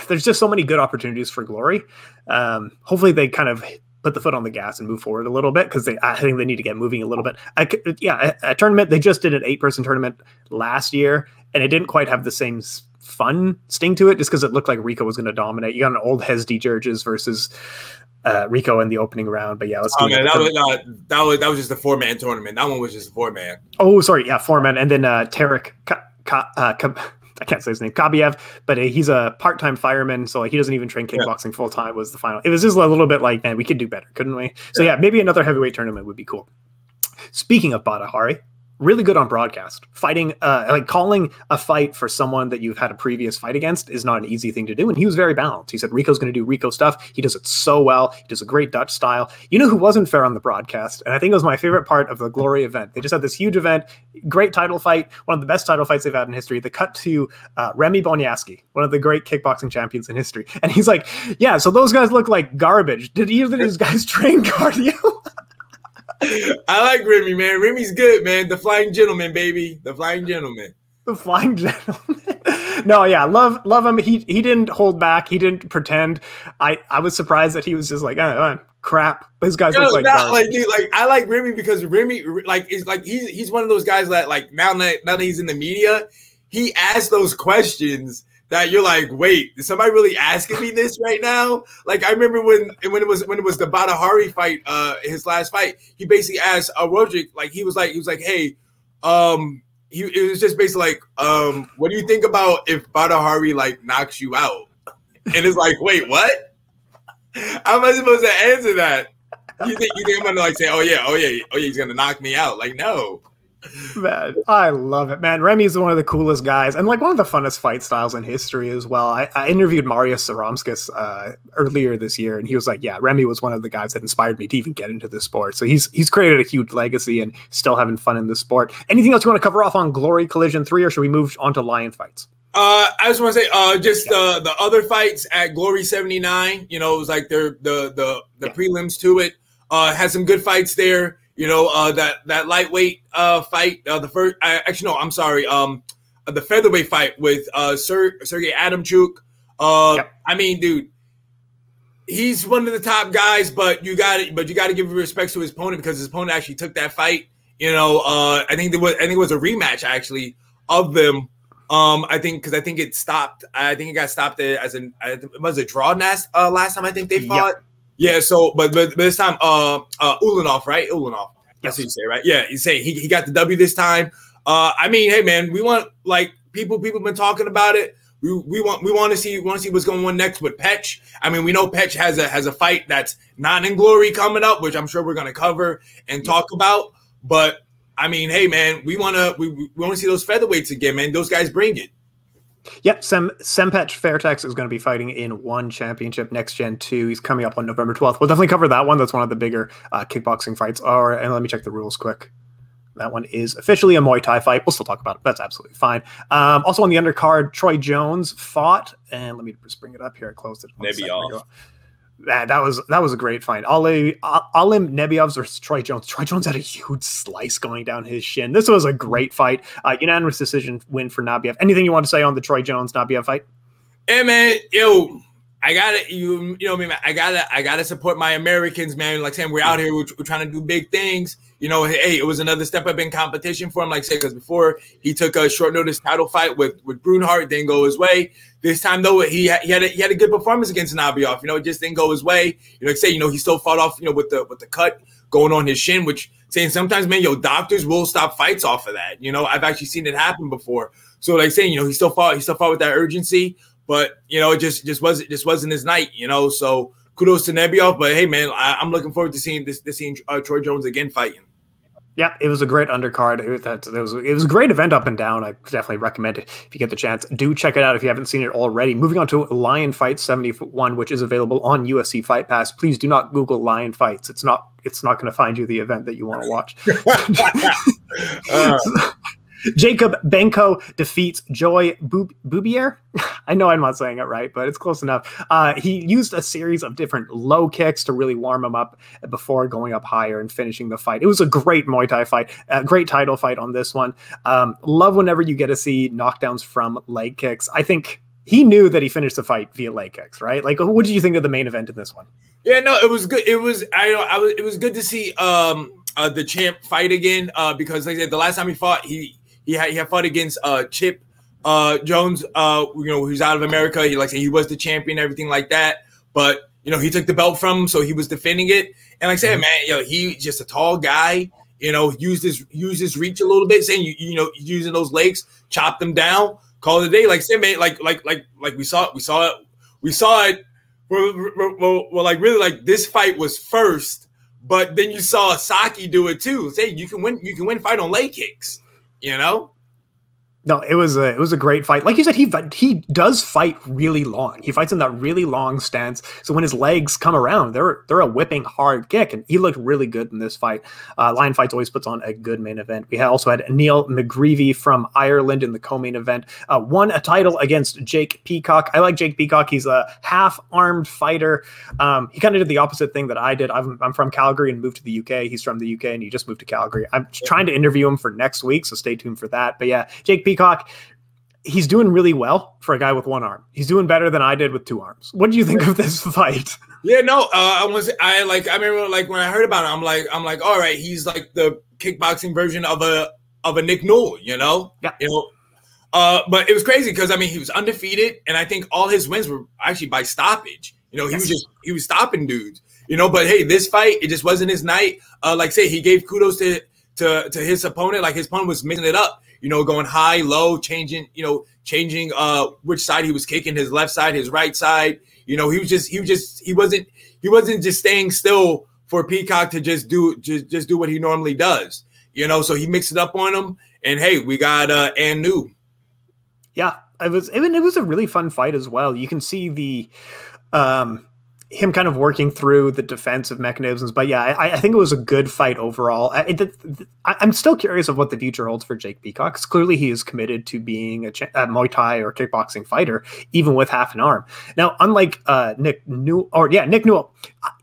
Speaker 1: there's just so many good opportunities for Glory. Hopefully they kind of put the foot on the gas and move forward a little bit, because I think they need to get moving a little bit. A tournament, they just did an 8-person tournament last year, and it didn't quite have the same fun sting to it, just because it looked like Rico was going to dominate. You got an old Hesdy Georges versus Rico in the opening round. But yeah, let's do
Speaker 2: that was just a 4-man tournament. That one was just a 4-man.
Speaker 1: Oh, sorry, yeah, 4-man, and then Tarek I can't say his name, Kabiev, but he's a part-time fireman, so like he doesn't even train kickboxing full-time, was the final. It was just a little bit like, man, we could do better, couldn't we? So yeah, maybe another heavyweight tournament would be cool. Speaking of Badr Hari, really good on broadcast. Fighting, like calling a fight for someone that you've had a previous fight against is not an easy thing to do, and he was very balanced. He said Rico's going to do Rico stuff. He does it so well. He does a great Dutch style. You know who wasn't fair on the broadcast, and I think it was my favorite part of the Glory event. They just had this huge event, great title fight, one of the best title fights they've had in history. They cut to Remy Bonyaski, one of the great kickboxing champions in history, and he's like, yeah, so those guys look like garbage. Did either of these guys train cardio?
Speaker 2: I like Remy, man. Remy's good, man. The Flying Gentleman, baby. The Flying Gentleman.
Speaker 1: The Flying Gentleman. No, yeah, love him. He didn't hold back. He didn't pretend. I was surprised that he was just like, crap. These guys look like
Speaker 2: dude, like I like Remy because Remy like is like he's one of those guys that like now that he's in the media, he asks those questions that you're like, wait, is somebody really asking me this right now? Like I remember when it was the Badr Hari fight, his last fight, he basically asked Roderick, like he was like, hey, it was just basically like, what do you think about if Badr Hari like knocks you out? And it's like, wait, what? How am I supposed to answer that? You think I'm gonna like say, oh yeah, he's gonna knock me out? Like, no.
Speaker 1: Man, I love it, man. Remy's one of the coolest guys and like one of the funnest fight styles in history as well. I interviewed Marius Saromskis earlier this year, and he was like, yeah, Remy was one of the guys that inspired me to even get into this sport. So he's created a huge legacy and still having fun in the sport. Anything else you want to cover off on Glory Collision 3, or should we move on to Lion fights?
Speaker 2: I just want to say the other fights at Glory 79, you know, it was like the prelims to it. Had some good fights there. You know, that lightweight fight, the first, actually, no, I'm sorry. The featherweight fight with Sergey Adamchuk. I mean, dude, he's one of the top guys, but you got to give respect to his opponent, because his opponent actually took that fight. You know, I think it was a rematch actually of them. I think it stopped. I think it got stopped as it was a draw last time I think they fought. Yep. Yeah, so but this time Ulanov, right? Ulanov. That's what you say, right? Yeah, you say he got the W this time. I mean, hey man, we want, like, people have been talking about it. We want to see what's going on next with Petch. I mean, we know Petch has a fight that's not in Glory coming up, which I'm sure we're going to cover and talk about. But I mean, hey man, we wanna see those featherweights again, man. Those guys bring it.
Speaker 1: Yep, Sempech Fairtex is going to be fighting in One Championship Next Gen 2. He's coming up on November 12th. We'll definitely cover that one. That's one of the bigger kickboxing fights. And let me check the rules quick. That one is officially a Muay Thai fight. We'll still talk about it. That's absolutely fine. Also on the undercard, Troy Jones fought, and let me just bring it up here. I closed it.
Speaker 2: Nebiov.
Speaker 1: That was a great fight. Alim Nebiov versus Troy Jones. Troy Jones had a huge slice going down his shin. This was a great fight. Unanimous decision win for Nebiov. Anything you want to say on the Troy Jones Nebiov fight?
Speaker 2: Hey man, yo, I gotta you know me, man. I gotta support my Americans, man. Like saying we're out here, we're trying to do big things. You know, hey, it was another step up in competition for him. Like I said, because before he took a short notice title fight with Brunhart, didn't go his way. This time though, he had a good performance against Nebiov. You know, it just didn't go his way. You know, like say, you know, he still fought off, you know, with the cut going on his shin, which saying sometimes, man, doctors will stop fights off of that. You know, I've actually seen it happen before. So like saying, you know, he still fought with that urgency, but you know, it just wasn't his night. You know, so kudos to Nebiov. But hey, man, I'm looking forward to seeing Troy Jones again fighting.
Speaker 1: Yeah, it was a great undercard. It was a great event up and down. I definitely recommend it if you get the chance. Do check it out if you haven't seen it already. Moving on to Lion Fight 71, which is available on UFC Fight Pass. Please do not Google Lion Fights. It's not going to find you the event that you want to watch. Jacob Benko defeats Joy Boubier. I know I'm not saying it right, but it's close enough. He used a series of different low kicks to really warm him up before going up higher and finishing the fight. It was a great Muay Thai fight, a great title fight on this one. Love whenever you get to see knockdowns from leg kicks. I think he knew that he finished the fight via leg kicks, right? Like, what did you think of the main event in this one?
Speaker 2: Yeah, no, it was good. It was good to see the champ fight again because, like I said, the last time he fought, he had fought against Chip Jones, you know, who's out of America. He was the champion, everything like that. But you know, he took the belt from him, so he was defending it. And like I said, man, you know, he's just a tall guy. You know, used his reach a little bit, saying you know, using those legs, chopped them down, call it a day. Like I said, man, like we saw it. Well, like really, like this fight was first, but then you saw Saki do it too. Say you can win fight on leg kicks. You know?
Speaker 1: No, it was a great fight. Like you said, he does fight really long. He fights in that really long stance. So when his legs come around, they're a whipping hard kick, and he looked really good in this fight. Lion Fights always puts on a good main event. We also had Neil McGreevy from Ireland in the co-main event. Won a title against Jake Peacock. I like Jake Peacock. He's a half-armed fighter. He kind of did the opposite thing that I did. I'm from Calgary and moved to the UK. He's from the UK and he just moved to Calgary. I'm trying to interview him for next week, so stay tuned for that. But yeah, Jake Peacock, he's doing really well for a guy with one arm. He's doing better than I did with two arms. What do you think of this fight? Yeah, no, I remember like when I heard about it, I'm like, all right, he's like the kickboxing version of a Nick Newell, you know? Yeah.
Speaker 2: You know. But it was crazy because I mean he was undefeated, and I think all his wins were actually by stoppage. You know, he was stopping dudes. You know, but hey, this fight, it just wasn't his night. Like say he gave kudos to his opponent. Like his opponent was mixing it up. You know, going high, low, changing which side he was kicking, his left side, his right side. You know, he wasn't just staying still for Peacock to just do what he normally does. You know, so he mixed it up on him, and hey, we got Anu.
Speaker 1: Yeah, it was a really fun fight as well. You can see the him kind of working through the defensive mechanisms. But yeah, I think it was a good fight overall. I'm still curious of what the future holds for Jake Peacock, because clearly he is committed to being a Muay Thai or kickboxing fighter, even with half an arm. Now, unlike Nick Newell,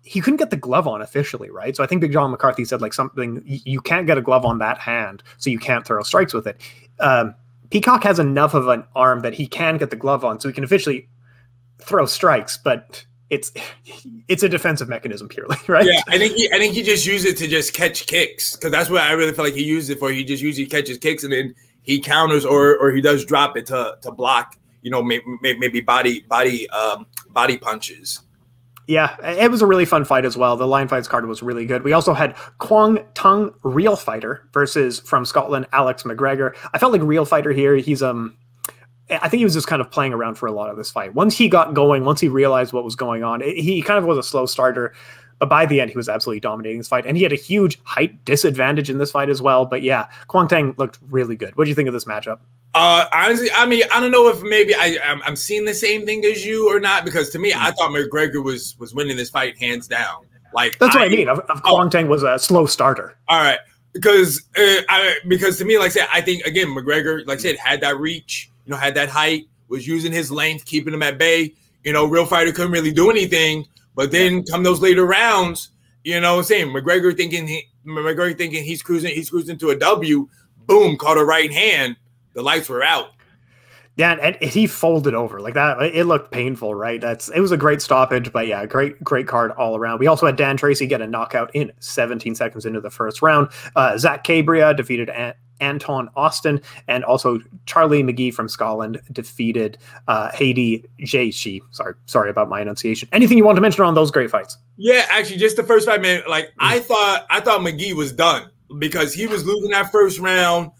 Speaker 1: he couldn't get the glove on officially, right? So I think Big John McCarthy said like something, you can't get a glove on that hand, so you can't throw strikes with it. Peacock has enough of an arm that he can get the glove on, so he can officially throw strikes, but it's a defensive mechanism purely, right?
Speaker 2: Yeah, I think he just used it to just catch kicks, because that's what I really feel like he used it for. He just usually catches kicks and then he counters or he does drop it to block, you know, maybe body punches.
Speaker 1: Yeah, it was a really fun fight as well. The Lion Fights card was really good. We also had Kwang Tung Real Fighter versus from Scotland Alex McGregor. I felt like Real Fighter here. He's I think he was just kind of playing around for a lot of this fight. Once he got going, once he realized what was going on, he kind of was a slow starter. But by the end, he was absolutely dominating this fight. And he had a huge height disadvantage in this fight as well. But yeah, Kwang Tae looked really good. What do you think of this matchup?
Speaker 2: Honestly, I mean, I don't know if maybe I'm seeing the same thing as you or not, because to me, I thought McGregor was winning this fight hands down. Like,
Speaker 1: that's what I mean. Kwang Tae was a slow starter.
Speaker 2: All right. Because to me, like I said, I think, again, McGregor, like I said, had that reach, had that height, was using his length, keeping him at bay. Real fighter couldn't really do anything. But then come those later rounds, what I'm saying? McGregor thinking he's cruising to a W, boom, caught a right hand. The lights were out.
Speaker 1: Yeah, and he folded over like that. It looked painful, right? It was a great stoppage, but yeah, great card all around. We also had Dan Tracy get a knockout in 17 seconds into the first round. Zach Cabria defeated Anton Austin, and also Charlie McGee from Scotland defeated Haiti Jaishi. Sorry about my enunciation. Anything you want to mention on those great fights?
Speaker 2: Yeah, actually, just the first 5 minutes. Like I thought McGee was done because he was losing that first round.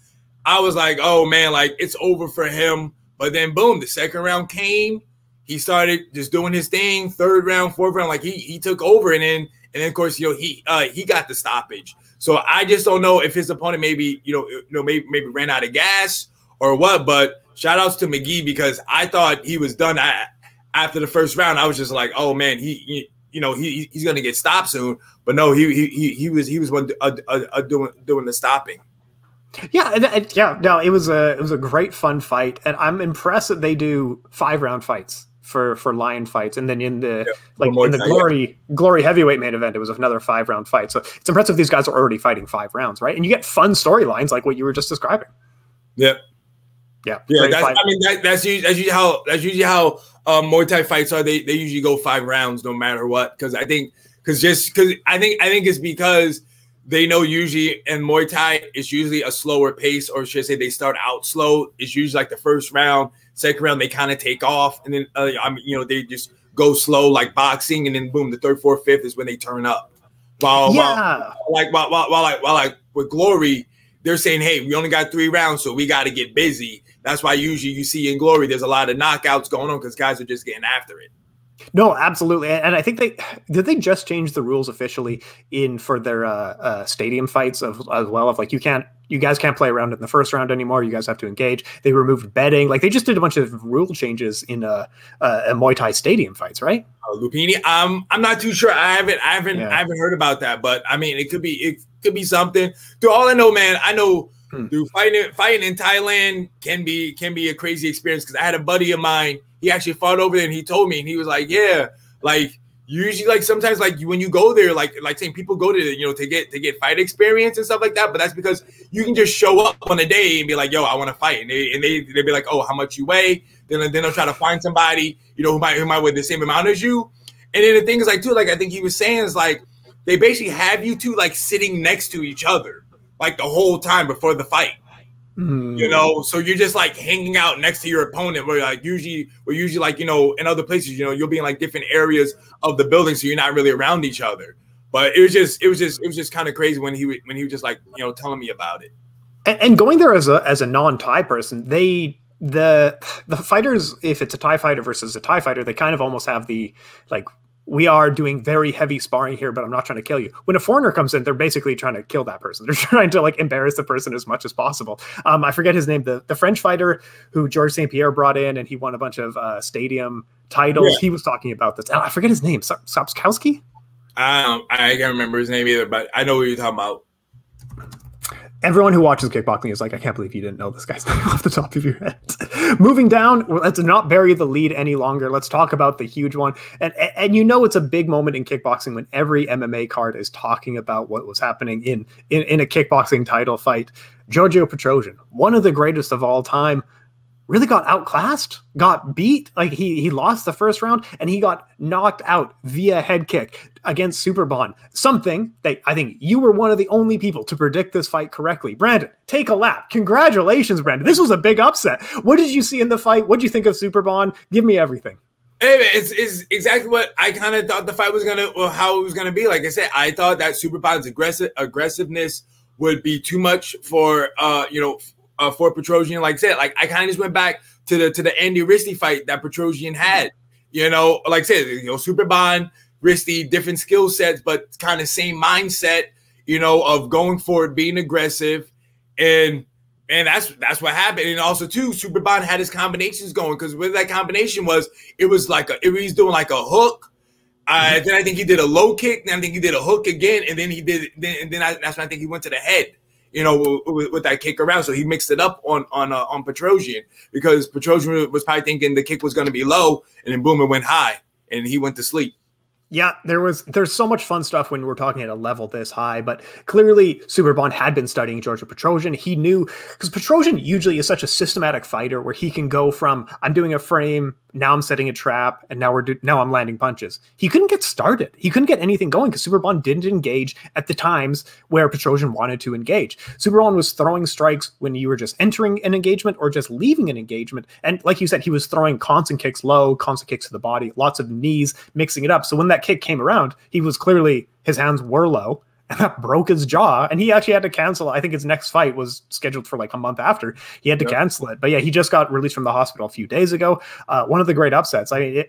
Speaker 2: I was like, oh man, like it's over for him. But then boom, the second round came. He started just doing his thing. Third round, fourth round, like he took over, and then of course, he got the stoppage. So I just don't know if his opponent maybe maybe ran out of gas or what. But shout outs to McGee, because I thought he was done after the first round. I was just like, oh man, he's gonna get stopped soon. But no, he was one doing the stopping.
Speaker 1: Yeah, no, it was a great fun fight, and I'm impressed that they do 5-round fights for lion fights, and then in the glory heavyweight main event, it was another 5-round fight. So it's impressive these guys are already fighting 5 rounds, right? And you get fun storylines like what you were just describing.
Speaker 2: Yeah.
Speaker 1: That's
Speaker 2: usually how Muay Thai fights are. They usually go 5 rounds no matter what, because I think it's because they know usually in Muay Thai, it's usually a slower pace, or should I say they start out slow. It's usually like the first round, second round, they kind of take off. And then, they just go slow like boxing. And then boom, the third, fourth, fifth is when they turn up. While with Glory, they're saying, hey, we only got 3 rounds, so we got to get busy. That's why usually you see in Glory, there's a lot of knockouts going on because guys are just getting after it.
Speaker 1: No, absolutely. And I think they just change the rules officially for their stadium fights as well, of like you guys can't play around in the first round anymore. You guys have to engage. They removed betting. Like they just did a bunch of rule changes in Muay Thai stadium fights, right?
Speaker 2: Lupini, I'm not too sure. I haven't heard about that, but I mean it could be something. Through all I know, man, I know through fighting in Thailand can be a crazy experience, because I had a buddy of mine. He actually fought over there, and he told me, and he was like, yeah, like usually, like sometimes, like when you go there, like saying people go to to get fight experience and stuff like that, but that's because you can just show up on a day and be like, yo, I want to fight, and they'd be like, oh, how much you weigh? Then they'll try to find somebody who might weigh the same amount as you. And then the thing is, like, too, like I think he was saying is like they basically have you two like sitting next to each other like the whole time before the fight. So you're just like hanging out next to your opponent, where like usually like in other places you'll be in like different areas of the building, so you're not really around each other. But it was just kind of crazy when he was just like telling me about it.
Speaker 1: And going there as a non-Thai person, the fighters, if it's a Thai fighter versus a Thai fighter, they kind of almost have the like, we are doing very heavy sparring here, but I'm not trying to kill you. When a foreigner comes in, they're basically trying to kill that person. They're trying to like embarrass the person as much as possible. I forget his name, the French fighter who Georges St. Pierre brought in, and he won a bunch of stadium titles. Yeah. He was talking about this. I forget his name. Sapkowski?
Speaker 2: I can't remember his name either, but I know what you're talking about.
Speaker 1: Everyone who watches kickboxing is like, I can't believe you didn't know this guy's name off the top of your head. Moving down, let's not bury the lead any longer. Let's talk about the huge one. And it's a big moment in kickboxing when every MMA card is talking about what was happening in a kickboxing title fight. Giorgio Petrosyan, one of the greatest of all time, really got outclassed, got beat. Like he lost the first round, and he got knocked out via head kick against Superbon. Something that I think you were one of the only people to predict this fight correctly. Brandon, take a lap. Congratulations, Brandon. This was a big upset. What did you see in the fight? What did you think of Superbon? Give me everything.
Speaker 2: Hey, it's exactly what I kind of thought the fight was how it was gonna be. Like I said, I thought that Superbon's aggressiveness would be too much for for Petrosyan. Like I said, like I kind of just went back to the Andy Risty fight that Petrosyan had. Like I said, Superbon Risty, different skill sets, but kind of same mindset, you know, of going for it, being aggressive, and that's what happened. And also too, Superbon had his combinations going, because what that combination was, it was like he's doing like a hook. Then I think he did a low kick. Then I think he did a hook again, and then that's when I think he went to the head, you know, with that kick around. So he mixed it up on Petrosyan, because Petrosyan was probably thinking the kick was going to be low, and then boom, it went high, and he went to sleep.
Speaker 1: Yeah, there's so much fun stuff when we're talking at a level this high, but clearly Superbon had been studying Giorgio Petrosyan. He knew, because Petrosyan usually is such a systematic fighter where he can go from, I'm doing a frame, now I'm setting a trap, and now I'm landing punches. He couldn't get started. He couldn't get anything going because Superbon didn't engage at the times where Petrosyan wanted to engage. Superbon was throwing strikes when you were just entering an engagement or just leaving an engagement. And like you said, he was throwing constant kicks low, constant kicks to the body, lots of knees, mixing it up. So when that kick came around, he was clearly, his hands were low, and that broke his jaw. And he actually had to cancel. I think his next fight was scheduled for like a month after. He had to cancel it. But yeah, he just got released from the hospital a few days ago. One of the great upsets. I mean,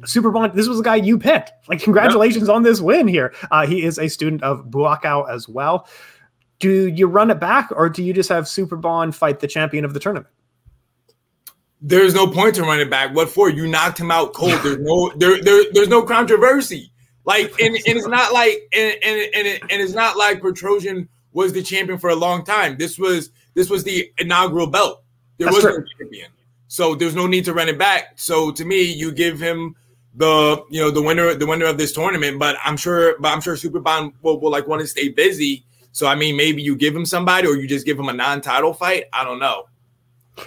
Speaker 1: Superbon, this was the guy you picked. Like, congratulations on this win here. He is a student of Buakaw as well. Do you run it back, or do you just have Superbon fight the champion of the tournament?
Speaker 2: There's no point to run it back. What for? You knocked him out cold. There's no controversy. Like, and it's not like and it's not like Petrosyan was the champion for a long time. This was the inaugural belt. There was no champion, so there's no need to run it back. So to me, you give him the winner of this tournament. But I'm sure Superbon will like want to stay busy. So I mean, maybe you give him somebody, or you just give him a non-title fight. I don't know.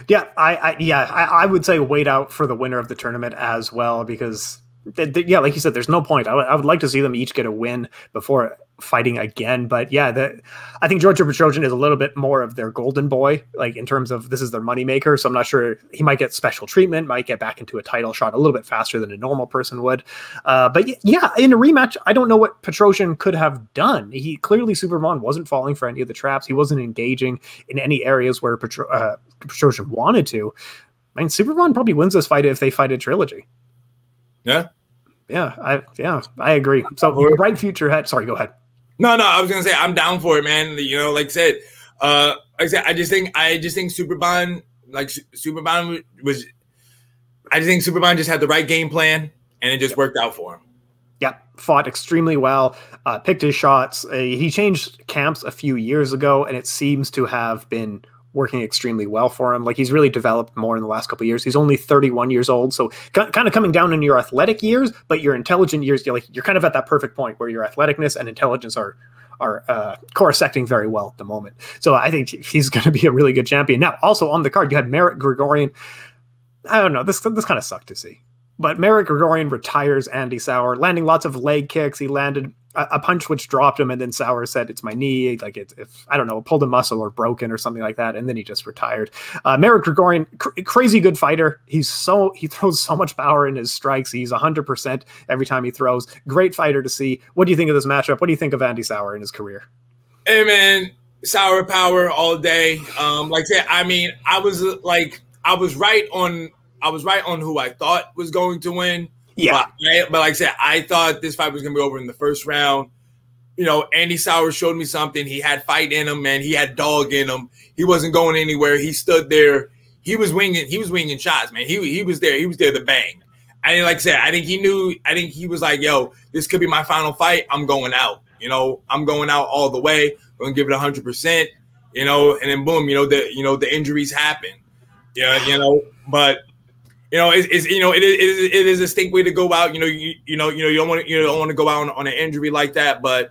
Speaker 1: Yeah, I would say wait out for the winner of the tournament as well, because yeah, like you said, there's no point. I would like to see them each get a win before fighting again. But yeah, I think Giorgio Petrosyan is a little bit more of their golden boy, like in terms of this is their moneymaker. So I'm not sure, he might get special treatment, might get back into a title shot a little bit faster than a normal person would. But yeah, in a rematch, I don't know what Petrosyan could have done. He clearly, Superbon wasn't falling for any of the traps. He wasn't engaging in any areas where Petrosyan wanted to. I mean, Superbon probably wins this fight if they fight a trilogy.
Speaker 2: Yeah.
Speaker 1: I agree. So bright future ahead. Sorry, go ahead.
Speaker 2: No, I was gonna say I'm down for it, man. You know, like I said, I just think Superbon, was. I just think Superbon just had the right game plan, and it just worked out for him.
Speaker 1: Yeah, fought extremely well, picked his shots. He changed camps a few years ago, and it seems to have been working extremely well for him. Like, he's really developed more in the last couple of years. He's only 31 years old, so kind of coming down in your athletic years, but your intelligent years, you're kind of at that perfect point where your athleticness and intelligence are corsecting very well at the moment. So I think he's going to be a really good champion. Now, also on the card, you had Marek Grigorian. I don't know, this kind of sucked to see. But Marek Grigorian retires Andy Sauer, landing lots of leg kicks. He landed a punch which dropped him, and then Sauer said, it's my knee, like if I don't know, pulled a muscle or broken or something like that, and then he just retired. Marek Grigorian, crazy good fighter. He throws so much power in his strikes. He's 100% every time he throws. Great fighter to see. What do you think of this matchup? What do you think of Andy Sauer in his career?
Speaker 2: Hey man, Sauer power all day. Like I said, I mean, I was right on who I thought was going to win.
Speaker 1: Yeah.
Speaker 2: But like I said, I thought this fight was going to be over in the first round. You know, Andy Sauer showed me something. He had fight in him, man. He had dog in him. He wasn't going anywhere. He stood there. He was winging shots, man. He was there. He was there to bang. And like I said, I think he was like, yo, this could be my final fight. I'm going out. You know, I'm going out all the way. I'm going to give it 100%, you know, and then boom, the injuries happen. Yeah, but it is a stink way to go out. You don't want to go out on an injury like that. But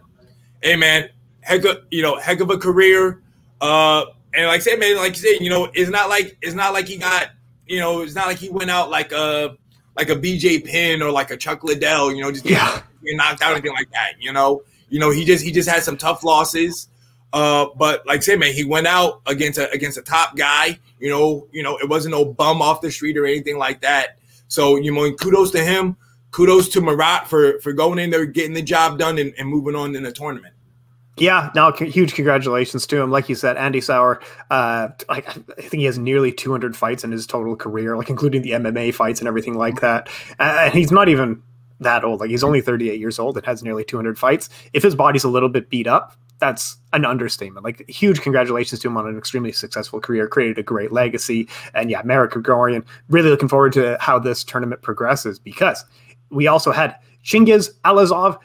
Speaker 2: hey, man, heck of a career. And like I said, man, like you said, it's not like he got, it's not like he went out like a BJ Penn or like a Chuck Liddell, just getting knocked out or anything like that. He just had some tough losses. But like I said, man, he went out against a top guy. It wasn't no bum off the street or anything like that. So, kudos to him. Kudos to Marat for going in there, getting the job done, and moving on in the tournament.
Speaker 1: Yeah, no, huge congratulations to him. Like you said, Andy Sauer, I think he has nearly 200 fights in his total career, like including the MMA fights and everything like that. And he's not even that old. Like, he's only 38 years old and has nearly 200 fights. If his body's a little bit beat up, that's an understatement. Like, huge congratulations to him on an extremely successful career, created a great legacy. And yeah, Marek Grigorian, really looking forward to how this tournament progresses, because we also had Chingiz Alazov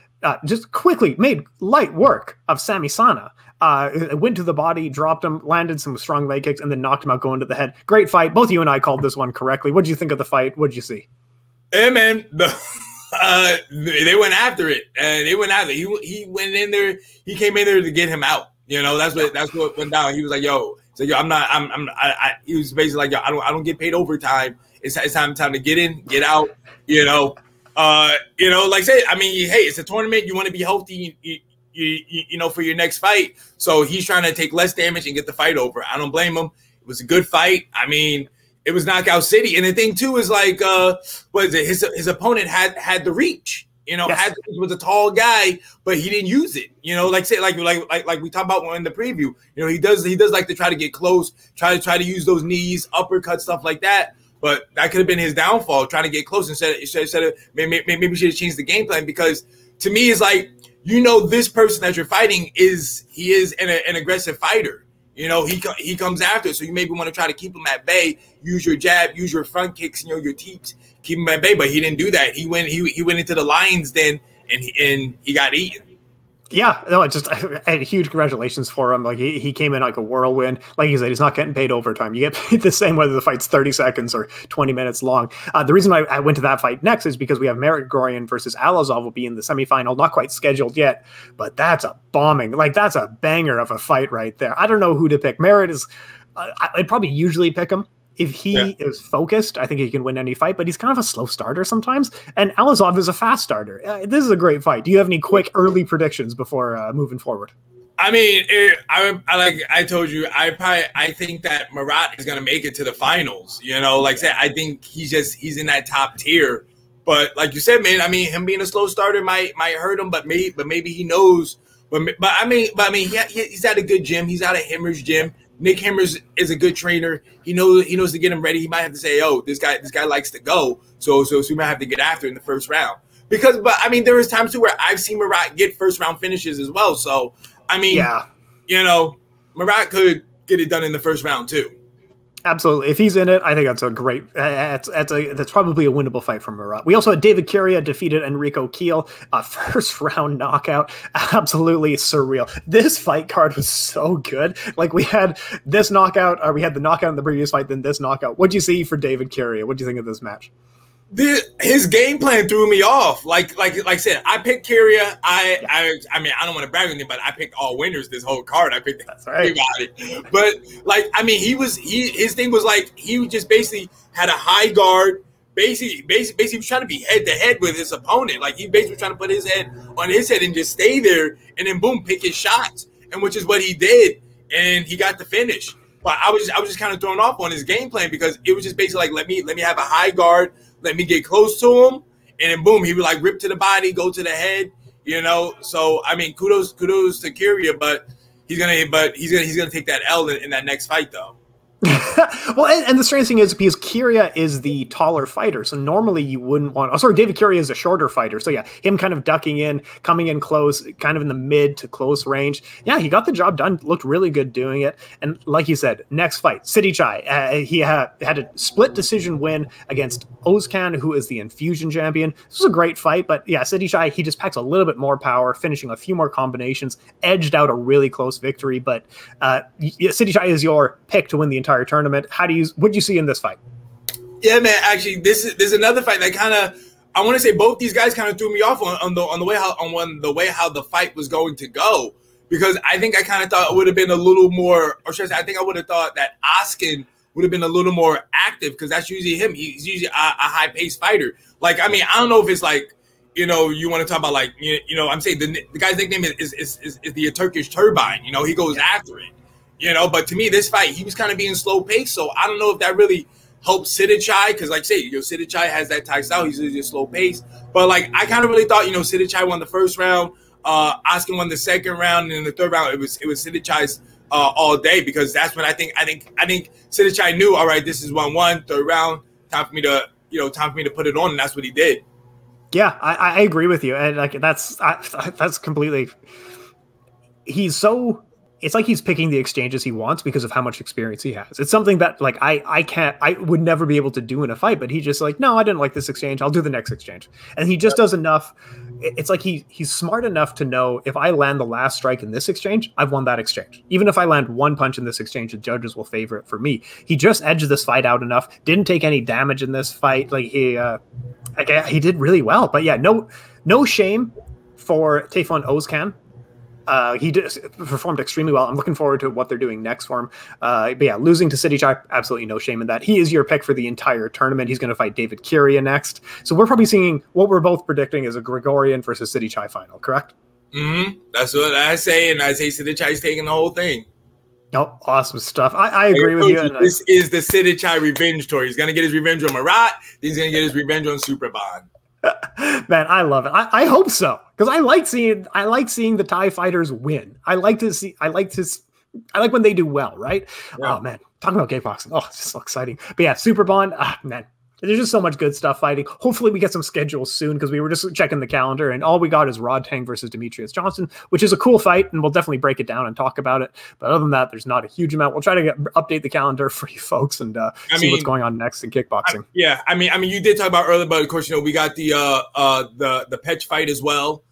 Speaker 1: just quickly made light work of Sami Sana. Went to the body, dropped him, landed some strong leg kicks, and then knocked him out going to the head. Great fight. Both you and I called this one correctly. What did you think of the fight? What did you see?
Speaker 2: Hey, man, they went after it, and they went after it. He went in there. He came in there to get him out. You know, that's what went down. He was like, "Yo," so yo, he was basically like, "Yo, I don't get paid overtime. It's time to get in, get out." You know, like say, I mean, hey, it's a tournament. You want to be healthy, you know, for your next fight. So he's trying to take less damage and get the fight over. I don't blame him. It was a good fight. I mean, it was knockout city. And the thing too is like, what is it? His opponent had the reach. You know,
Speaker 1: yes.
Speaker 2: Was a tall guy, but he didn't use it. You know, like say, like we talked about in the preview. You know, he does like to try to get close, try to use those knees, uppercut, stuff like that. But that could have been his downfall, trying to get close instead of maybe we should have changed the game plan, because to me it's like, you know, this person that you're fighting is an aggressive fighter. You know, he comes after, so you maybe want to try to keep him at bay. Use your jab, use your front kicks, you know, your teeps, keep him at bay. But he didn't do that. He went into the lion's den and he got eaten.
Speaker 1: Yeah, no, it's just a huge congratulations for him. Like, he came in like a whirlwind. Like you said, he's not getting paid overtime. You get paid the same whether the fight's 30 seconds or 20 minutes long. The reason I went to that fight next is because we have Marek Grigorian versus Alazov will be in the semifinal. Not quite scheduled yet, but that's a bombing. Like, that's a banger of a fight right there. I don't know who to pick. Marek is, I'd probably usually pick him. If he is focused, I think he can win any fight, but he's kind of a slow starter sometimes. And Alazov is a fast starter. This is a great fight. Do you have any quick early predictions before moving forward?
Speaker 2: I mean, I told you, I think that Marat is going to make it to the finals. You know, like I said, I think he's in that top tier. But like you said, man, I mean, him being a slow starter might hurt him, but maybe he knows. But I mean, he's at a good gym. He's out of Himmer's gym. Nick Hemmers is a good trainer. He knows to get him ready. He might have to say, "Oh, this guy likes to go." So we might have to get after in the first round. But I mean, there is times too where I've seen Marat get first round finishes as well. So I mean, you know, Marat could get it done in the first round too.
Speaker 1: Absolutely. If he's in it, I think that's a great. That's probably a winnable fight for Marat. We also had David Curia defeated Enrico Kiel, a first round knockout. Absolutely surreal. This fight card was so good. Like, we had this knockout, or we had the knockout in the previous fight, then this knockout. What'd you see for David Curia? What'd you think of this match?
Speaker 2: His game plan threw me off. Like I said, I picked Kyria. I mean, I don't want to brag on him, but I picked all winners this whole card. I picked everybody. But like, I mean, his thing was like, he just basically had a high guard. Basically he was trying to be head to head with his opponent. Like, he basically was trying to put his head on his head and just stay there, and then boom, pick his shots, and which is what he did, and he got the finish. But I was just kind of thrown off on his game plan, because it was just basically like, let me have a high guard. Let me get close to him, and then boom, he would like rip to the body, go to the head, you know. So I mean, kudos to Curia, but he's gonna take that L in that next fight though.
Speaker 1: Well, and the strange thing is, because Curia is the taller fighter, so normally you wouldn't want. Oh, sorry, David Curia is a shorter fighter, so yeah, him kind of ducking in, coming in close, kind of in the mid to close range. Yeah, he got the job done. Looked really good doing it. And like you said, next fight, City Chai. He had a split decision win against Ozcan, who is the Infusion champion. This was a great fight, but yeah, City Chai, he just packs a little bit more power, finishing a few more combinations, edged out a really close victory. But City Chai is your pick to win the entire tournament. What'd you see in this fight?
Speaker 2: Yeah, man. Actually, there's another fight that kind of, I want to say both these guys kind of threw me off on the way how the fight was going to go, because I think I kind of thought it would have been a little more, or should I say, I think I would have thought that Oskin would have been a little more active, because that's usually him. He's usually a high paced fighter. Like, I mean, I don't know if it's like, you know, you want to talk about like, you know, I'm saying the guy's nickname is the Turkish Turbine. You know, he goes after it. You know, but to me, this fight, he was kind of being slow paced. So I don't know if that really helps Sidichai, because like I say, Sidichai has that Thai style. He's just slow paced. But like, I kind of really thought, Sidichai won the first round, Oscar won the second round, and in the third round, it was Sidichai's all day, because that's when I think Sidichai knew, all right, this is 1-1, third round, time for me to put it on, and that's what he did.
Speaker 1: Yeah, I agree with you, and like that's completely. He's so. It's like he's picking the exchanges he wants because of how much experience he has. It's something that like I would never be able to do in a fight, but he just like, no, I didn't like this exchange. I'll do the next exchange. And he just does enough. It's like he's smart enough to know if I land the last strike in this exchange, I've won that exchange. Even if I land one punch in this exchange, the judges will favor it for me. He just edged this fight out enough. Didn't take any damage in this fight. Like he did really well. But yeah, no shame for Tayfun Ozcan. He performed extremely well. I'm looking forward to what they're doing next for him. But yeah, losing to City Chai, absolutely no shame in that. He is your pick for the entire tournament. He's going to fight David Curia next. So we're probably seeing what we're both predicting is a Gregorian versus City Chai final, correct?
Speaker 2: Mm-hmm. That's what I say, and I say City Chai's taking the whole thing.
Speaker 1: Oh, awesome stuff. I agree with you.
Speaker 2: This is the City Chai revenge tour. He's going to get his revenge on Marat. He's going to get his revenge on Superbon.
Speaker 1: Man, I love it. I hope so, because I like seeing the Thai fighters win. I like when they do well, right? Yeah. Oh man, talking about kickboxing. Oh, it's just so exciting. But yeah, Superbon, man, there's just so much good stuff fighting. Hopefully we get some schedules soon, because we were just checking the calendar and all we got is Rodtang versus Demetrius Johnson, which is a cool fight, and we'll definitely break it down and talk about it. But other than that, there's not a huge amount. We'll try to update the calendar for you folks and see what's going on next in kickboxing.
Speaker 2: I mean, you did talk about earlier, but of course, we got the Petch fight as well.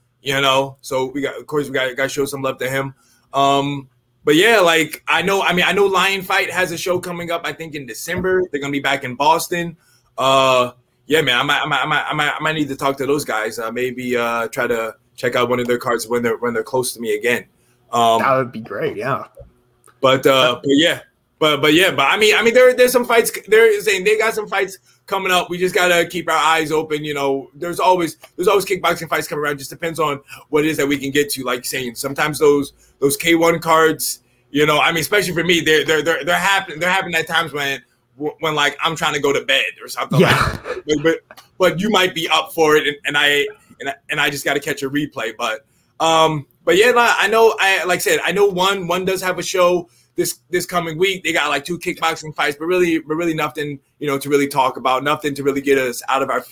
Speaker 2: So we got to show some love to him. But yeah, like I know Lion Fight has a show coming up. I think in December. They're gonna be back in Boston. Yeah, man, I might need to talk to those guys. Maybe try to check out one of their cards when they're close to me again.
Speaker 1: That would be great. Yeah.
Speaker 2: But I mean, there's some fights. They're saying they got some fights coming up. We just gotta keep our eyes open. There's always kickboxing fights coming around. Just depends on what it is that we can get to. Like saying, sometimes those K1 cards, I mean, especially for me, they're happening at times when like I'm trying to go to bed or something. Yeah. But you might be up for it, and I just got to catch a replay. But yeah, I know. Like I said, I know one does have a show this coming week. They got like 2 kickboxing fights, but really nothing to really talk about, nothing to really get us out of our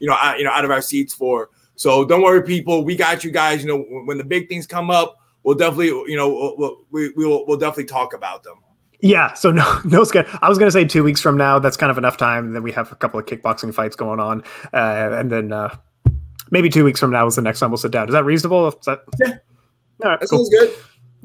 Speaker 2: out of our seats for. So don't worry, people. We got you guys. When the big things come up, we'll definitely we'll definitely talk about them.
Speaker 1: Yeah, so no schedule. I was going to say 2 weeks from now. That's kind of enough time. And then we have a couple of kickboxing fights going on. And then maybe 2 weeks from now is the next time we'll sit down. Is that reasonable?
Speaker 2: Yeah.
Speaker 1: All right,
Speaker 2: that
Speaker 1: cool.
Speaker 2: sounds good.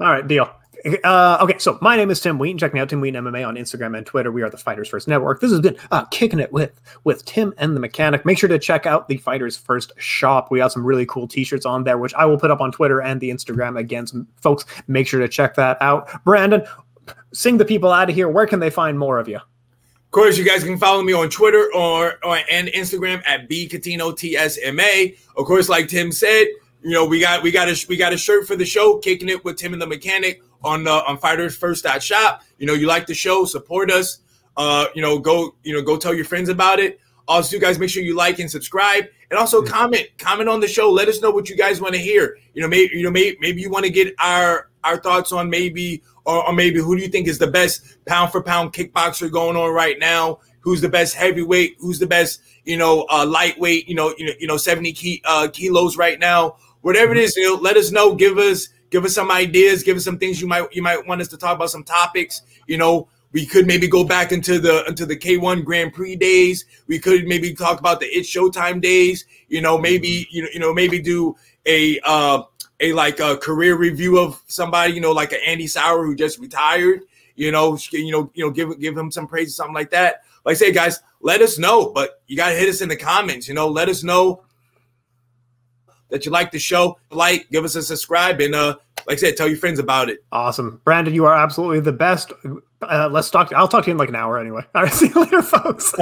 Speaker 1: All right, deal. Okay, so my name is Tim Wheaton. Check me out, Tim Wheaton MMA on Instagram and Twitter. We are the Fighters First Network. This has been Kicking It with Tim and the Mechanic. Make sure to check out the Fighters First shop. We got some really cool t-shirts on there, which I will put up on Twitter and the Instagram again. So folks, make sure to check that out. Brandon, sing the people out of here. Where can they find more of you?
Speaker 2: Of course, you guys can follow me on Twitter and Instagram at bcatinotsma. Of course, like Tim said, we got a shirt for the show, Kicking It with Tim and the Mechanic on FightersFirst.shop. You like the show, support us. Go tell your friends about it. Also, you guys make sure you like and subscribe, and also comment on the show. Let us know what you guys want to hear. Maybe you want to get our thoughts on maybe who do you think is the best pound for pound kickboxer going on right now? Who's the best heavyweight? Who's the best lightweight? 70 kilos right now. Whatever it is, let us know. Give us some ideas. Give us some things you might want us to talk about. Some topics. We could maybe go back into the K1 Grand Prix days. We could maybe talk about the It's Showtime days. Maybe do a career review of somebody. Like an Andy Sauer who just retired. Give him some praise or something like that. Like I say, guys, let us know. But you gotta hit us in the comments. Let us know that you like the show. Give us a subscribe, and like I said, tell your friends about it.
Speaker 1: Awesome. Brandon, you are absolutely the best. I'll talk to you in like an hour anyway. All right, see you later, folks.